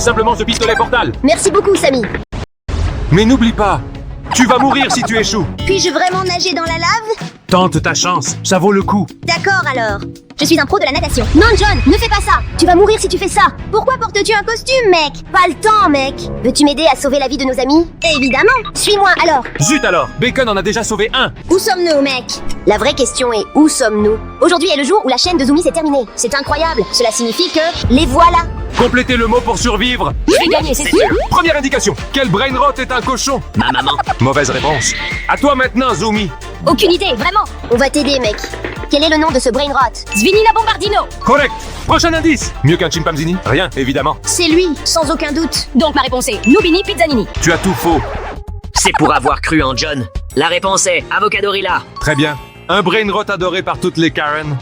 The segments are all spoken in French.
Simplement ce pistolet portal. Merci beaucoup, Samy. Mais n'oublie pas, tu vas mourir si tu échoues. Puis-je vraiment nager dans la lave? Tente ta chance, ça vaut le coup. D'accord alors. Je suis un pro de la natation. Non, John, ne fais pas ça. Tu vas mourir si tu fais ça. Pourquoi portes-tu un costume, mec? Pas le temps, mec. Veux-tu m'aider à sauver la vie de nos amis? Évidemment. Suis-moi alors. Zut alors, Bacon en a déjà sauvé un. Où sommes-nous, mec? La vraie question est où sommes-nous? Aujourd'hui est le jour où la chaîne de Zoomy s'est terminée. C'est incroyable. Cela signifie que les voilà. Complétez le mot pour survivre. Je vais gagner, c'est sûr. Première indication, quel brain rot est un cochon? Ma maman. Mauvaise réponse. À toi maintenant, Zoomy. Aucune idée, vraiment. On va t'aider, mec. Quel est le nom de ce brain rot? Svinina Bombardino. Correct. Prochain indice. Mieux qu'un chimpanzini? Rien, évidemment. C'est lui, sans aucun doute. Donc ma réponse est Nubini Pizzanini. Tu as tout faux. C'est pour avoir cru en John. La réponse est Avocadorilla. Très bien. Un brain rot adoré par toutes les Karen.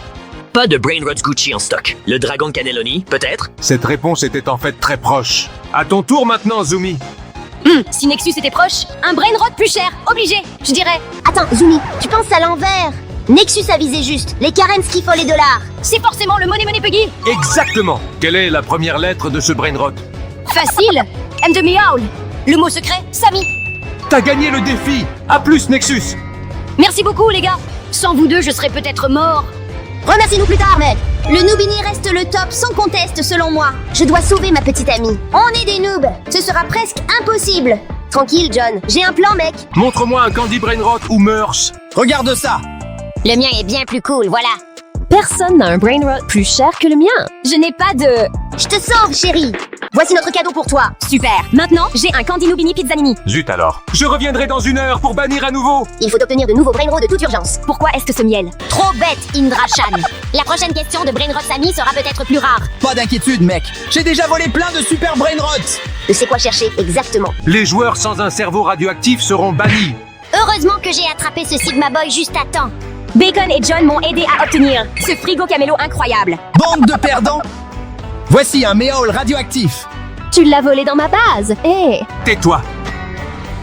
Pas de Brain Rots Gucci en stock. Le dragon Cannelloni, peut-être? Cette réponse était en fait très proche. À ton tour maintenant, Zoomy. Si Nexus était proche, un brain rot plus cher, obligé, je dirais. Attends, Zoomy, tu penses à l'envers. Nexus a visé juste. Les Karen skiffent les dollars. C'est forcément le Money Money Puggy. Exactement. Quelle est la première lettre de ce brain rot? Facile. M de Meowl. Le mot secret, Samy. T'as gagné le défi. À plus, Nexus. Merci beaucoup, les gars. Sans vous deux, je serais peut-être mort. Remercie-nous plus tard, mec. Le Noobini reste le top sans conteste selon moi. Je dois sauver ma petite amie. On est des noobs. Ce sera presque impossible. Tranquille, John. J'ai un plan, mec. Montre-moi un candy brain rot ou Meurs. Regarde ça. Le mien est bien plus cool, voilà. Personne n'a un brain rot plus cher que le mien. Je n'ai pas de... Je te sauve, chérie. Voici notre cadeau pour toi. Super. Maintenant, j'ai un Candy Nubini Pizzanini. Zut alors. Je reviendrai dans 1 heure pour bannir à nouveau. Il faut obtenir de nouveaux brainrots de toute urgence. Pourquoi est-ce que ce miel? Trop bête, Indra Chan. La prochaine question de Brainrot Samy sera peut-être plus rare. Pas d'inquiétude, mec. J'ai déjà volé plein de super brain rots. Je sais quoi chercher exactement. Les joueurs sans un cerveau radioactif seront bannis. Heureusement que j'ai attrapé ce Sigma Boy juste à temps. Bacon et John m'ont aidé à obtenir ce frigo camélo incroyable. Bande de perdants. Voici un méol radioactif. Tu l'as volé dans ma base. Eh. Tais-toi.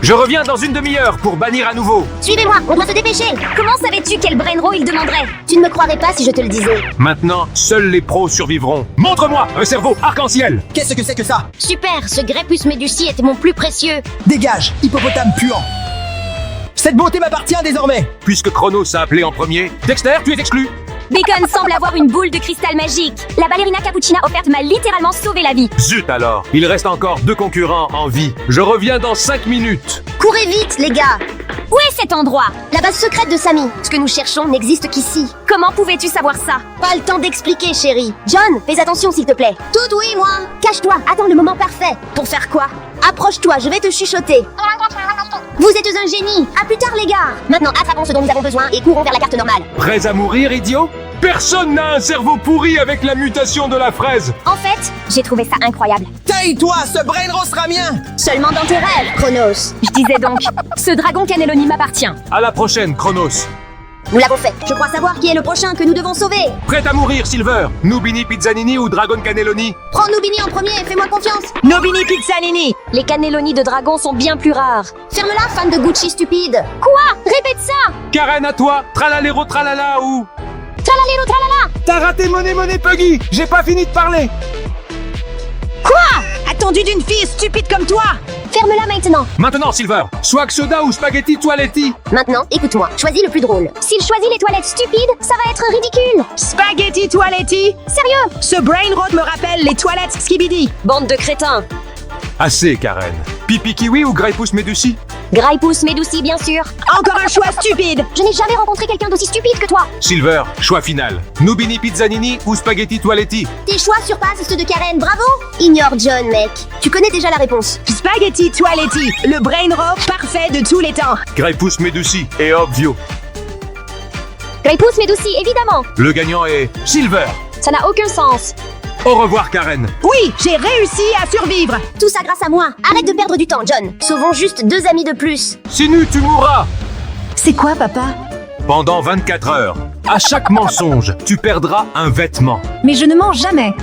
Je reviens dans 1 demi-heure pour bannir à nouveau. Suivez-moi, on doit se dépêcher. Comment savais-tu quel brainro il demanderait? Tu ne me croirais pas si je te le disais. Maintenant, seuls les pros survivront. Montre-moi un cerveau arc-en-ciel. Qu'est-ce que c'est que ça? Super, ce Grepus Medusi était mon plus précieux. Dégage, hippopotame puant. Cette beauté m'appartient désormais. Puisque Chronos a appelé en premier, Dexter, tu es exclu. Bacon semble avoir une boule de cristal magique. La ballerina cappuccina offerte m'a littéralement sauvé la vie. Zut alors. Il reste encore 2 concurrents en vie. Je reviens dans 5 minutes. Courez vite, les gars. Où est cet endroit? La base secrète de Samy. Ce que nous cherchons n'existe qu'ici. Comment pouvais-tu savoir ça? Pas le temps d'expliquer, chérie. John, fais attention s'il te plaît. Tout oui, moi. Cache-toi, attends le moment parfait. Pour faire quoi? Approche-toi, je vais te chuchoter. Vous êtes un génie. À plus tard, les gars. Maintenant, attrapons ce dont nous avons besoin et courons vers la carte normale. Prêts à mourir, idiot? Personne n'a un cerveau pourri avec la mutation de la fraise. En fait, j'ai trouvé ça incroyable. Taille-toi, ce brain rot sera mien. Seulement dans tes rêves, Chronos. Je disais donc, ce dragon Cannelloni m'appartient. À la prochaine, Chronos. Nous l'avons fait. Je crois savoir qui est le prochain que nous devons sauver. Prêt à mourir, Silver? Nubini Pizzanini ou Dragon Cannelloni? Prends Noobini en premier et fais-moi confiance. Nobini Pizzanini. Les Cannelloni de dragon sont bien plus rares. Ferme-la, fan de Gucci stupide. Quoi? Répète ça. Karen, à toi. Tralalero tralala ou... Tralalero tralala. T'as raté Money Puggy. J'ai pas fini de parler. Attendu d'une fille stupide comme toi. Ferme-la maintenant. Maintenant, Silver. Swag soda ou spaghetti toiletti? Maintenant, écoute-moi. Choisis le plus drôle. S'il choisit les toilettes stupides, ça va être ridicule. Spaghetti toiletti. Sérieux? Ce brain rot me rappelle les toilettes Skibidi. Bande de crétins. Assez, Karen. Pipi kiwi ou Grapus Medusi? Graipus Medusi, bien sûr. Encore un choix stupide. Je n'ai jamais rencontré quelqu'un d'aussi stupide que toi. Silver, choix final. Nubini Pizzanini ou spaghetti toiletti? Tes choix surpassent ceux de Karen, bravo. Ignore John, mec. Tu connais déjà la réponse. Spaghetti toiletti. Le brain rot parfait de tous les temps. Grapus Medusi et obvio. Graipus Medusi, évidemment. Le gagnant est Silver. Ça n'a aucun sens. Au revoir, Karen. Oui, j'ai réussi à survivre. Tout ça grâce à moi. Arrête de perdre du temps, John. Sauvons juste 2 amis de plus. Sinu, tu mourras. C'est quoi, papa? Pendant 24 heures. À chaque mensonge, tu perdras un vêtement. Mais je ne mens jamais.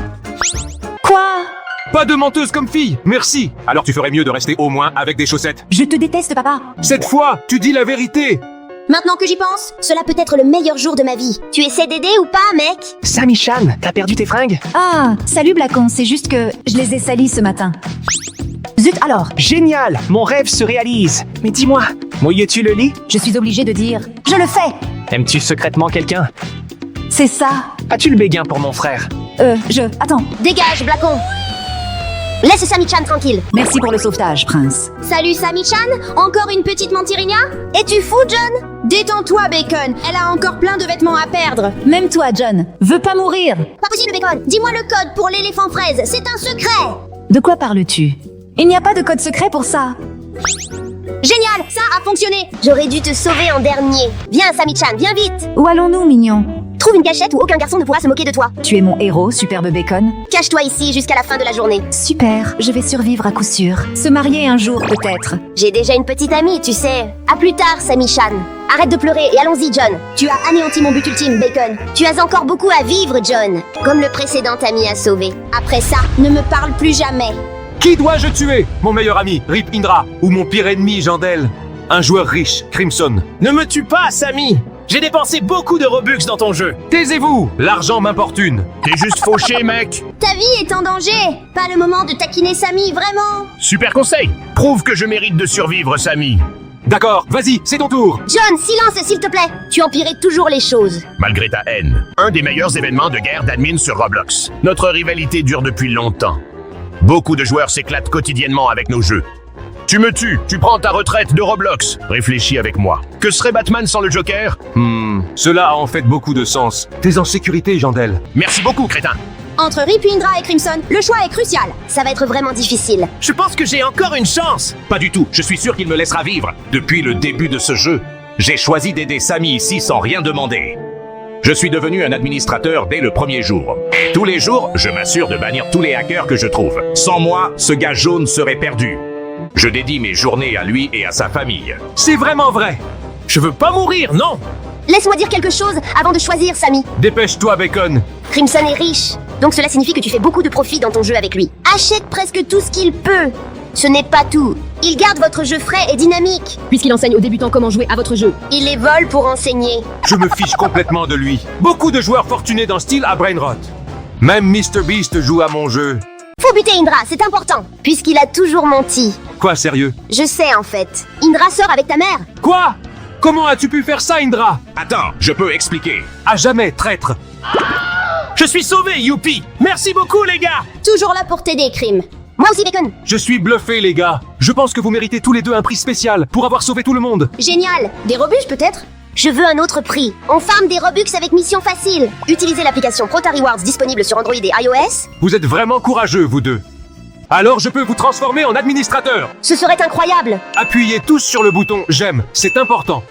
Quoi? Pas de menteuse comme fille, merci. Alors tu ferais mieux de rester au moins avec des chaussettes. Je te déteste, papa. Cette fois, tu dis la vérité. Maintenant que j'y pense, cela peut être le meilleur jour de ma vie. Tu essaies d'aider ou pas, mec? Sami-chan, t'as perdu tes fringues? Ah, salut Blacon, c'est juste que je les ai salis ce matin. Zut alors, Génial, mon rêve se réalise. Mais dis-moi, mouilles-tu le lit? je suis obligée de dire, je le fais. Aimes-tu secrètement quelqu'un? C'est ça. As-tu le béguin pour mon frère? Attends. Dégage, Blacon. Laisse Sami-chan tranquille. Merci pour le sauvetage, prince. Salut Sami-chan, encore une petite mentirigna? Es-tu fou, John? Détends-toi, Bacon. Elle a encore plein de vêtements à perdre. Même toi, John, veux pas mourir. Pas possible, Bacon. Dis-moi le code pour l'éléphant fraise, c'est un secret. De quoi parles-tu? Il n'y a pas de code secret pour ça. Génial, ça a fonctionné. J'aurais dû te sauver en dernier. Viens, Sami-chan, viens vite. Où allons-nous, mignon? Trouve une cachette où aucun garçon ne pourra se moquer de toi. Tu es mon héros, superbe Bacon. Cache-toi ici jusqu'à la fin de la journée. Super, je vais survivre à coup sûr. Se marier un jour, peut-être. J'ai déjà une petite amie, tu sais. À plus tard, Sami-chan. Arrête de pleurer et allons-y, John. Tu as anéanti mon but ultime, Bacon. Tu as encore beaucoup à vivre, John. Comme le précédent ami a sauvé. Après ça, ne me parle plus jamais. Qui dois-je tuer? Mon meilleur ami, Rip Indra, ou mon pire ennemi, Jandel? Un joueur riche, Crimson. Ne me tue pas, Sami! J'ai dépensé beaucoup de Robux dans ton jeu. Taisez-vous, l'argent m'importune. T'es juste fauché, mec. Ta vie est en danger. Pas le moment de taquiner Sami, vraiment. Super conseil. Prouve que je mérite de survivre, Sami. D'accord, vas-y, c'est ton tour. John, silence, s'il te plaît. Tu empirais toujours les choses. Malgré ta haine, un des meilleurs événements de guerre d'admin sur Roblox. Notre rivalité dure depuis longtemps. Beaucoup de joueurs s'éclatent quotidiennement avec nos jeux. Tu me tues, tu prends ta retraite de Roblox. Réfléchis avec moi. Que serait Batman sans le Joker? Cela a en fait beaucoup de sens. T'es en sécurité, Jandel. Merci beaucoup, crétin. Entre Rip Indra et Crimson, le choix est crucial. Ça va être vraiment difficile. Je pense que j'ai encore une chance. Pas du tout, je suis sûr qu'il me laissera vivre. Depuis le début de ce jeu, j'ai choisi d'aider Sami ici sans rien demander. Je suis devenu un administrateur dès le premier jour. Tous les jours, je m'assure de bannir tous les hackers que je trouve. Sans moi, ce gars jaune serait perdu. Je dédie mes journées à lui et à sa famille. C'est vraiment vrai. Je veux pas mourir, non! Laisse-moi dire quelque chose avant de choisir, Sami. Dépêche-toi, Bacon. Crimson est riche, donc cela signifie que tu fais beaucoup de profit dans ton jeu avec lui. Achète presque tout ce qu'il peut. Ce n'est pas tout. Il garde votre jeu frais et dynamique. Puisqu'il enseigne aux débutants comment jouer à votre jeu. Il les vole pour enseigner. Je me fiche complètement de lui. Beaucoup de joueurs fortunés dans Steel à Brainrot. Même MrBeast joue à mon jeu. Faut buter Indra, c'est important, puisqu'il a toujours menti. Quoi, sérieux? Je sais en fait. Indra sort avec ta mère. Quoi? Comment as-tu pu faire ça, Indra? Attends, je peux expliquer. À jamais, traître. Je suis sauvé, youpi! Merci beaucoup, les gars! Toujours là pour t'aider, Crime. Moi aussi, Bacon. Je suis bluffé, les gars. Je pense que vous méritez tous les deux un prix spécial pour avoir sauvé tout le monde. Génial. Des Robux peut-être? Je veux un autre prix. On farme des Robux avec mission facile. Utilisez l'application Prota Rewards disponible sur Android et iOS. Vous êtes vraiment courageux, vous deux. Alors je peux vous transformer en administrateur. Ce serait incroyable. Appuyez tous sur le bouton j'aime, c'est important.